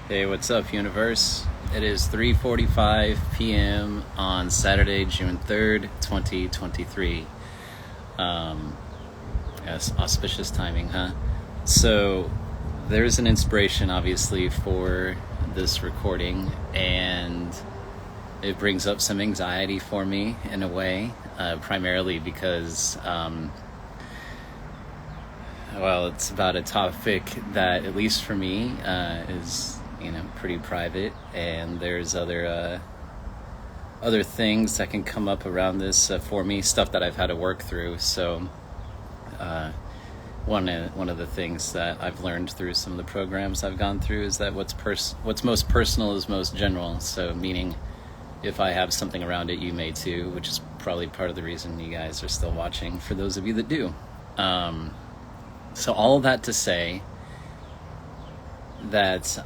Hey, what's up, universe? It is 3:45 p.m. on Saturday, June 3rd, 2023. Yes, auspicious timing, huh? So, there's an inspiration, obviously, for this recording, and it brings up some anxiety for me in a way, primarily because, it's about a topic that, at least for me, is pretty private, and there's other things that can come up around this for me, stuff that I've had to work through. So one of the things that I've learned through some of the programs I've gone through is that what's most personal is most general. So meaning, if I have something around it, you may too, which is probably part of the reason you guys are still watching, for those of you that do. So all of that to say that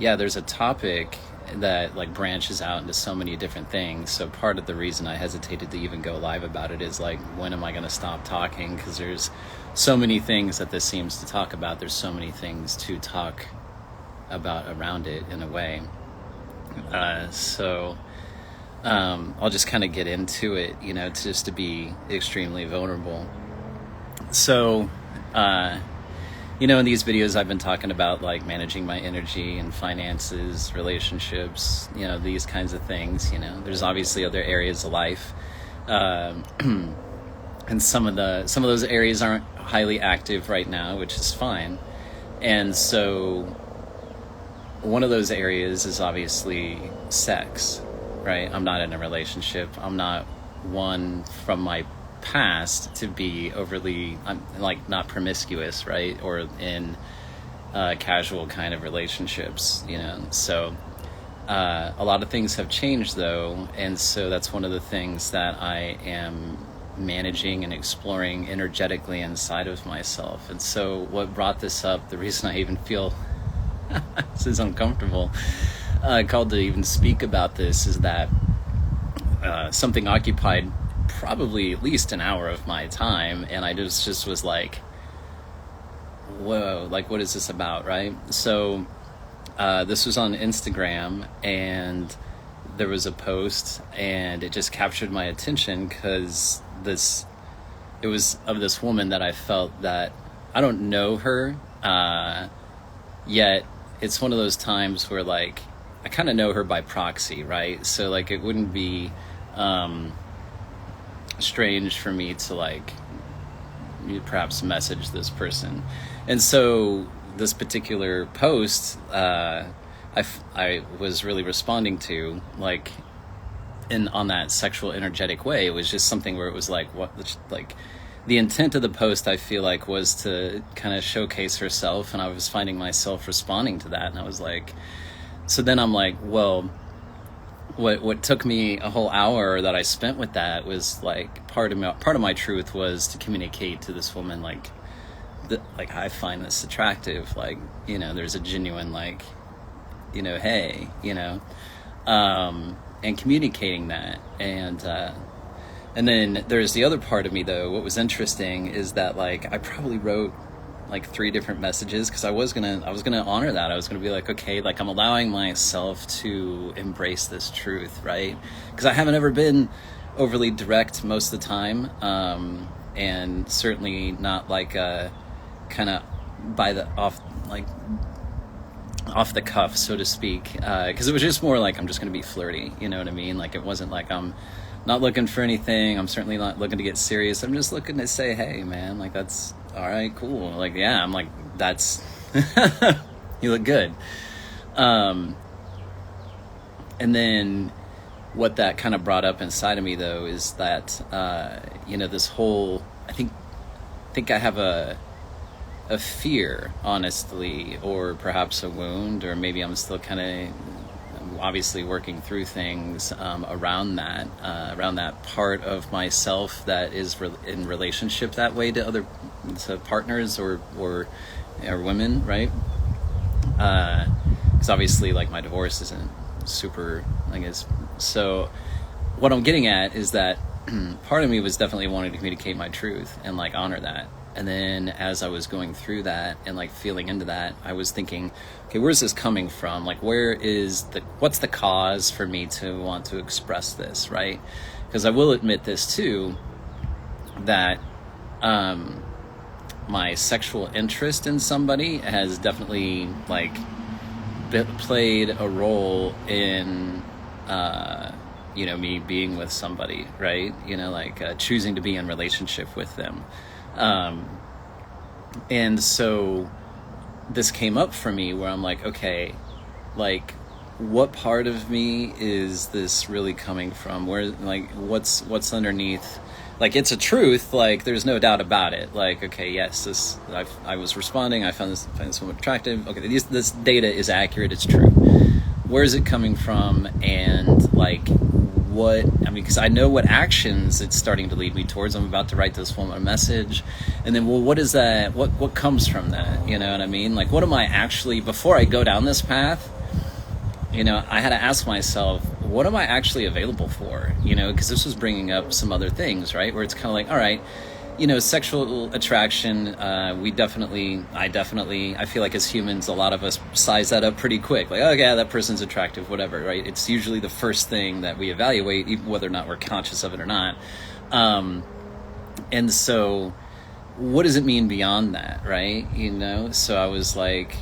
there's a topic that like branches out into so many different things. So part of the reason I hesitated to even go live about it is like, when am I going to stop talking? Because there's so many things that this seems to talk about. There's so many things to talk about around it in a way. I'll just kind of get into it, just to be extremely vulnerable. So, in these videos I've been talking about like managing my energy and finances, relationships, these kinds of things. There's obviously other areas of life, and some of those areas aren't highly active right now, which is fine. And so one of those areas is obviously sex, right? I'm not in a relationship. I'm not one from my past to be overly, not promiscuous, right? Or in casual kind of relationships, So a lot of things have changed though, and so that's one of the things that I am managing and exploring energetically inside of myself. And so what brought this up, the reason I even feel this is uncomfortable, called to even speak about this, is that something occupied probably at least an hour of my time, and I just was like, whoa, like, what is this about, right? So this was on Instagram, and there was a post, and it just captured my attention because it was of this woman that I felt that I don't know her, yet it's one of those times where like I kind of know her by proxy, right? So like it wouldn't be strange for me to like perhaps message this person. And so this particular post I was really responding to, like, on that sexual energetic way. It was just something where it was like, the intent of the post, I feel like, was to kind of showcase herself, and I was finding myself responding to that, and I was like, so then I'm like, well, what took me a whole hour that I spent with that was like part of my truth was to communicate to this woman like I find this attractive, like, there's a genuine like, hey, and communicating that. And then there's the other part of me though. What was interesting is that like I probably wrote like 3 different messages, because I was gonna honor that. I was gonna be like, okay, like I'm allowing myself to embrace this truth, right? Because I haven't ever been overly direct most of the time, and certainly not like kind of off the cuff, so to speak, because it was just more like I'm just gonna be flirty, you know what I mean? Like it wasn't like I'm not looking for anything. I'm certainly not looking to get serious. I'm just looking to say, hey man, like that's all right, cool. Like, yeah, I'm like, that's you look good. And then what that kind of brought up inside of me though is that this whole, I think I have a fear, honestly, or perhaps a wound, or maybe I'm still kind of obviously working through things around that part of myself that is in relationship that way to partners or women, right? Because obviously like my divorce isn't super, I guess. So what I'm getting at is that part of me was definitely wanting to communicate my truth and like honor that, And then as I was going through that and like feeling into that, I was thinking, okay, where's this coming from? Like, what's the cause for me to want to express this, right? Because I will admit this too, that my sexual interest in somebody has definitely like played a role in me being with somebody, right? Like choosing to be in relationship with them. And so this came up for me where I'm like, okay, like what part of me is this really coming from? Where, like, what's underneath? Like, it's a truth, like there's no doubt about it. Like, okay, yes, I was responding, I found this woman attractive. Okay, this data is accurate, it's true. Where is it coming from? And like, because I know what actions it's starting to lead me towards. I'm about to write this woman a message, and then, well, what is that? What comes from that? You know what I mean? Like, what am I actually, before I go down this path, I had to ask myself, what am I actually available for? Because this was bringing up some other things, right? Where it's kind of like, all right, sexual attraction, I feel like as humans, a lot of us size that up pretty quick. Like, oh yeah, that person's attractive, whatever, right? It's usually the first thing that we evaluate, even whether or not we're conscious of it or not. And so what does it mean beyond that, right? So I was like,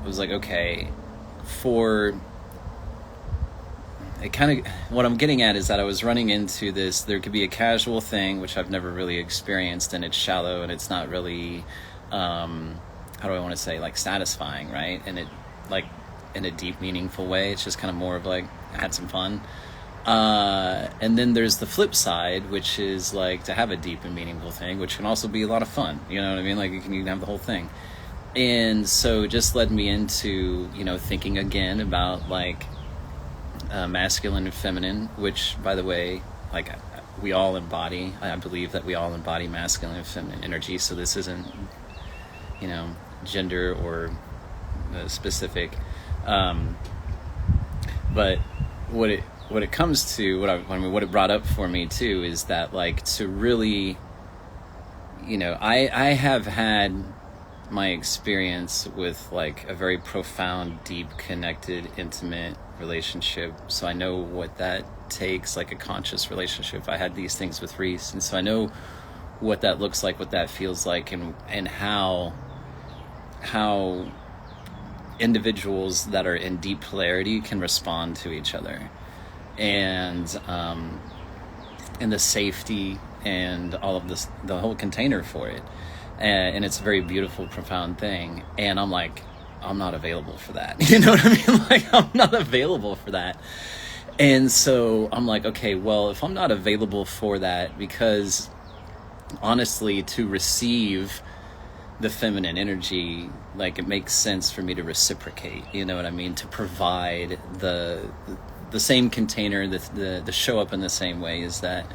okay, what I'm getting at is that I was running into this, there could be a casual thing, which I've never really experienced, and it's shallow, and it's not really, how do I want to say, like, satisfying, right? And it, like, in a deep, meaningful way, it's just kind of more of like, I had some fun. And then there's the flip side, which is like to have a deep and meaningful thing, which can also be a lot of fun, you know what I mean? Like, you can have the whole thing. And so it just led me into, thinking again about like, masculine and feminine, which, by the way, like, we all embody. I believe that we all embody masculine and feminine energy. So this isn't, gender or specific. But what it comes to, what it brought up for me too, is that, like, to really, I have had my experience with like a very profound, deep, connected, intimate relationship. So I know what that takes, like a conscious relationship. I had these things with Reese, and so I know what that looks like, what that feels like, and how individuals that are in deep polarity can respond to each other, and the safety and all of this, the whole container for it. And it's a very beautiful, profound thing. And I'm like, I'm not available for that. You know what I mean? Like, I'm not available for that. And so I'm like, okay, well, if I'm not available for that, because honestly, to receive the feminine energy, like, it makes sense for me to reciprocate, you know what I mean? To provide the same container, the show up in the same way as that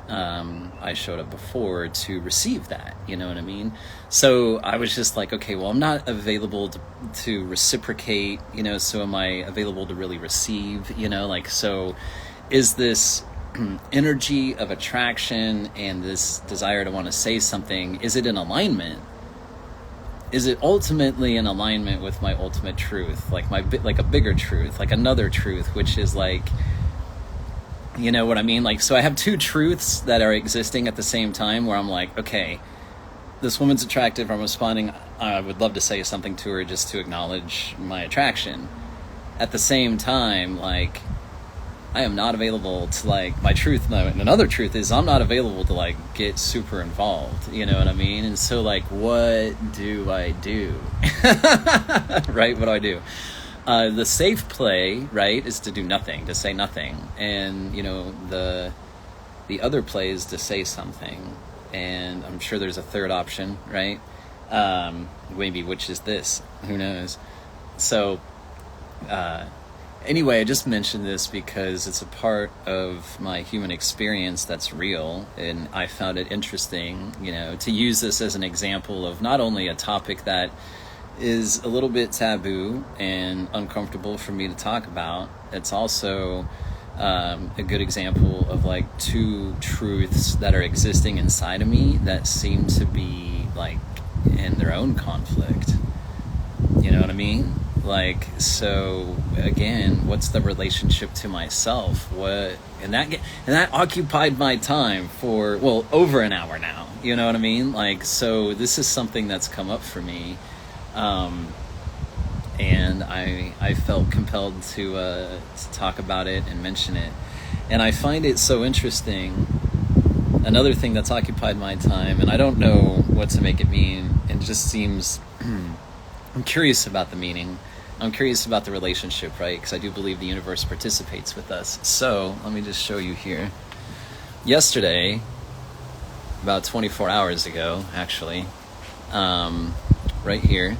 I showed up before, to receive that, you know what I mean? So I was just like, okay, well, I'm not available to reciprocate, so am I available to really receive, like, so is this energy of attraction and this desire to want to say something, is it in alignment? Is it ultimately in alignment with my ultimate truth, like a bigger truth, like another truth, which is like, you know what I mean? Like, so I have two truths that are existing at the same time, where I'm like, okay, this woman's attractive, I'm responding, I would love to say something to her just to acknowledge my attraction. At the same time, like, I am not available to, like, my truth. And another truth is I'm not available to, like, get super involved, you know what I mean? And so, like, what do I do? Right? What do I do? The safe play, right, is to do nothing, to say nothing. And, the other play is to say something. And I'm sure there's a third option, right? Maybe, which is this. Who knows? So, anyway, I just mentioned this because it's a part of my human experience that's real. And I found it interesting, to use this as an example of not only a topic that is a little bit taboo and uncomfortable for me to talk about, it's also a good example of like two truths that are existing inside of me that seem to be like in their own conflict. You know what I mean? Like, so again, what's the relationship to myself? And that occupied my time for, well, over an hour now. You know what I mean? Like, so this is something that's come up for me. And I felt compelled to talk about it and mention it. And I find it so interesting. Another thing that's occupied my time, and I don't know what to make it mean, it just seems, I'm curious about the meaning. I'm curious about the relationship, right? Because I do believe the universe participates with us. So let me just show you here. Yesterday, about 24 hours ago, actually, right here,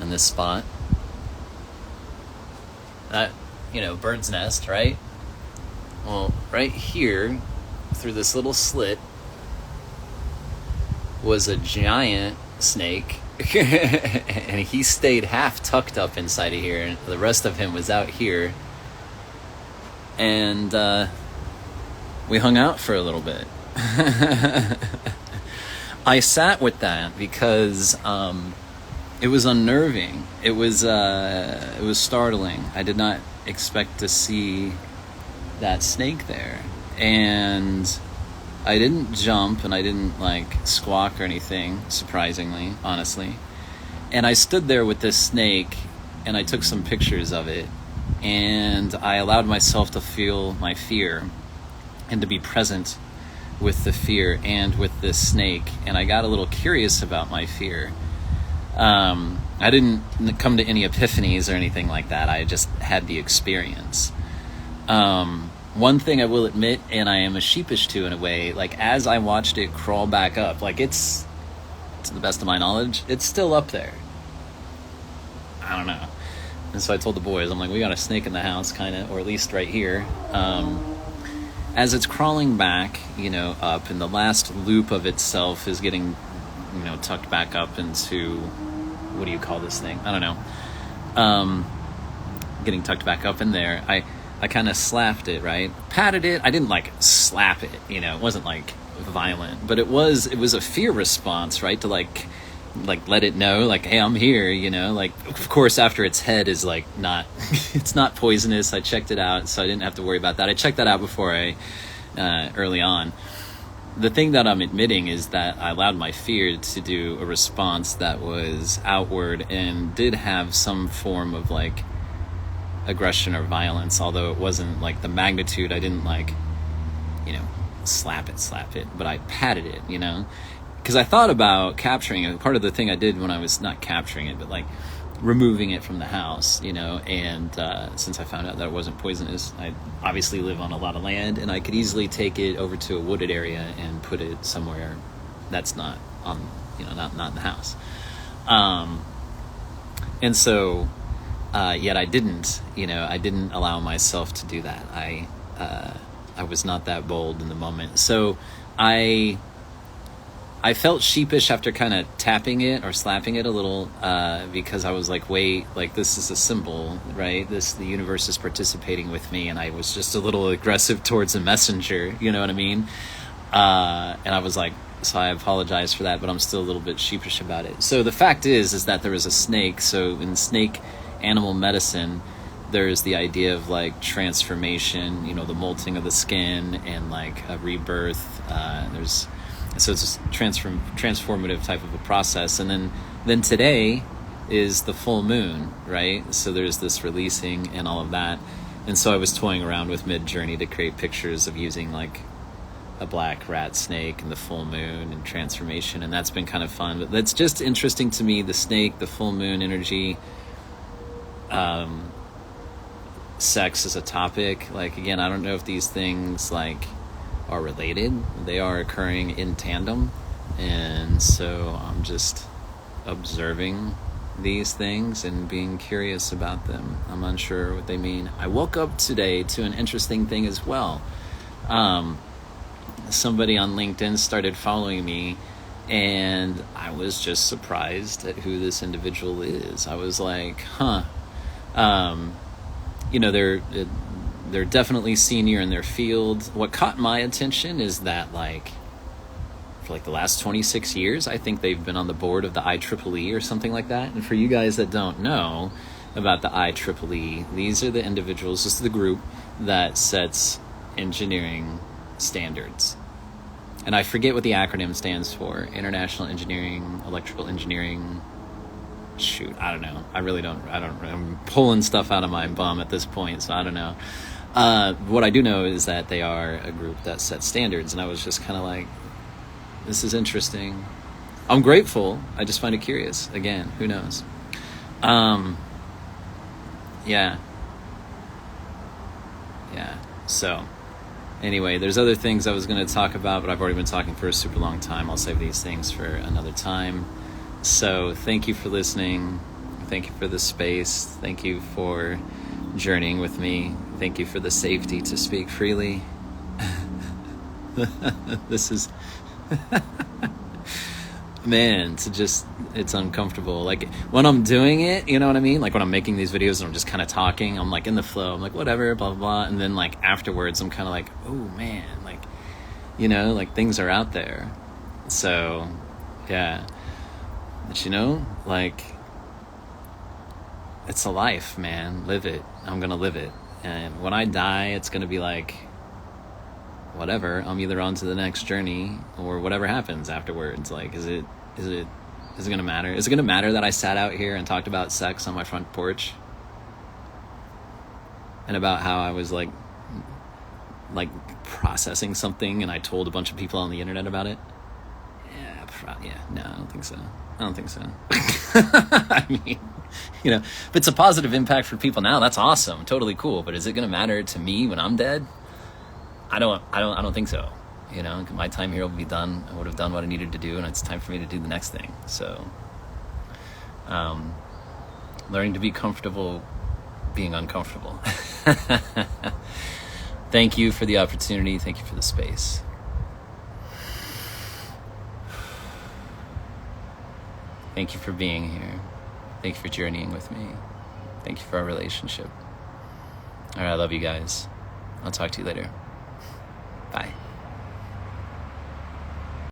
in this spot, that, bird's nest, right? Well, right here, through this little slit, was a giant snake, and he stayed half tucked up inside of here, and the rest of him was out here, and we hung out for a little bit. I sat with that because it was unnerving. It was startling. I did not expect to see that snake there, and I didn't jump and I didn't like squawk or anything, surprisingly, honestly. And I stood there with this snake and I took some pictures of it, and I allowed myself to feel my fear and to be present with the fear and with this snake. And I got a little curious about my fear. I didn't come to any epiphanies or anything like that. I just had the experience. One thing I will admit, and I am a sheepish to in a way, like as I watched it crawl back up, like it's to the best of my knowledge, it's still up there. I don't know. And so I told the boys, I'm like, we got a snake in the house, kind of, or at least right here. As it's crawling back, up, and the last loop of itself is getting, tucked back up into, what do you call this thing? I don't know. Getting tucked back up in there, I kind of slapped it, right? Patted it. I didn't like slap it, it wasn't like violent, but it was a fear response, right? To like let it know, like, hey, I'm here, like, of course, after its head is like not, it's not poisonous. I checked it out, so I didn't have to worry about that. I checked that out before early on. The thing that I'm admitting is that I allowed my fear to do a response that was outward and did have some form of like aggression or violence, although it wasn't like the magnitude. I didn't like, slap it, but I patted it, because I thought about capturing it. Part of the thing I did when I was not capturing it, but like removing it from the house, and since I found out that it wasn't poisonous, I obviously live on a lot of land, and I could easily take it over to a wooded area and put it somewhere that's not on, not in the house. And so, yet I didn't, I didn't allow myself to do that. I was not that bold in the moment. So I felt sheepish after kind of tapping it or slapping it a little, because I was like, wait, like this is a symbol, right? The universe is participating with me, and I was just a little aggressive towards a messenger, you know what I mean? And I was like, so I apologize for that, but I'm still a little bit sheepish about it. So the fact is that there was a snake. So in snake animal medicine, there's the idea of like transformation, the molting of the skin and like a rebirth. So it's a transformative type of a process. And then today is the full moon, right? So there's this releasing and all of that. And so I was toying around with Mid-Journey to create pictures of using like a black rat snake and the full moon and transformation. And that's been kind of fun. But that's just interesting to me, the snake, the full moon energy, sex as a topic. Like, again, I don't know if these things like are related. They are occurring in tandem, and so I'm just observing these things and being curious about them. I'm unsure what they mean. I woke up today to an interesting thing as well. Somebody on LinkedIn started following me, and I was just surprised at who this individual is. I was like, you know, they're definitely senior in their field. What caught my attention is that, like, for like the last 26 years, I think they've been on the board of the IEEE or something like that. And for you guys that don't know about the IEEE, these are the individuals, this is the group that sets engineering standards. And I forget what the acronym stands for. International Engineering, Electrical Engineering. Shoot, I don't know. I'm pulling stuff out of my bum at this point, so I don't know. What I do know is that they are a group that sets standards, and I was just kind of like, this is interesting. I'm grateful. I just find it curious. Again, who knows? Yeah. So, anyway, there's other things I was going to talk about, but I've already been talking for a super long time. I'll save these things for another time. So, thank you for listening. Thank you for the space. Thank you for journeying with me. Thank you for the safety to speak freely. This is... Man, it's uncomfortable. Like, when I'm doing it, you know what I mean? Like, when I'm making these videos and I'm just kind of talking, I'm like in the flow. I'm like, whatever, blah, blah, blah. And then, like, afterwards, I'm kind of like, oh, man. Like, you know, like, things are out there. So, yeah. But, you know, like, it's a life, man. Live it. I'm going to live it. And when I die, it's going to be like, whatever, I'm either on to the next journey or whatever happens afterwards. Like, is it gonna matter? Is it gonna matter that I sat out here and talked about sex on my front porch? And about how I was like processing something and I told a bunch of people on the internet about it? No, I don't think so. I mean, you know, if it's a positive impact for people now, that's awesome. Totally cool. But is it gonna matter to me when I'm dead? I don't think so. You know, my time here will be done. I would have done what I needed to do, and it's time for me to do the next thing. So, learning to be comfortable being uncomfortable. Thank you for the opportunity. Thank you for the space. Thank you for being here. Thank you for journeying with me. Thank you for our relationship. All right, I love you guys. I'll talk to you later. Bye.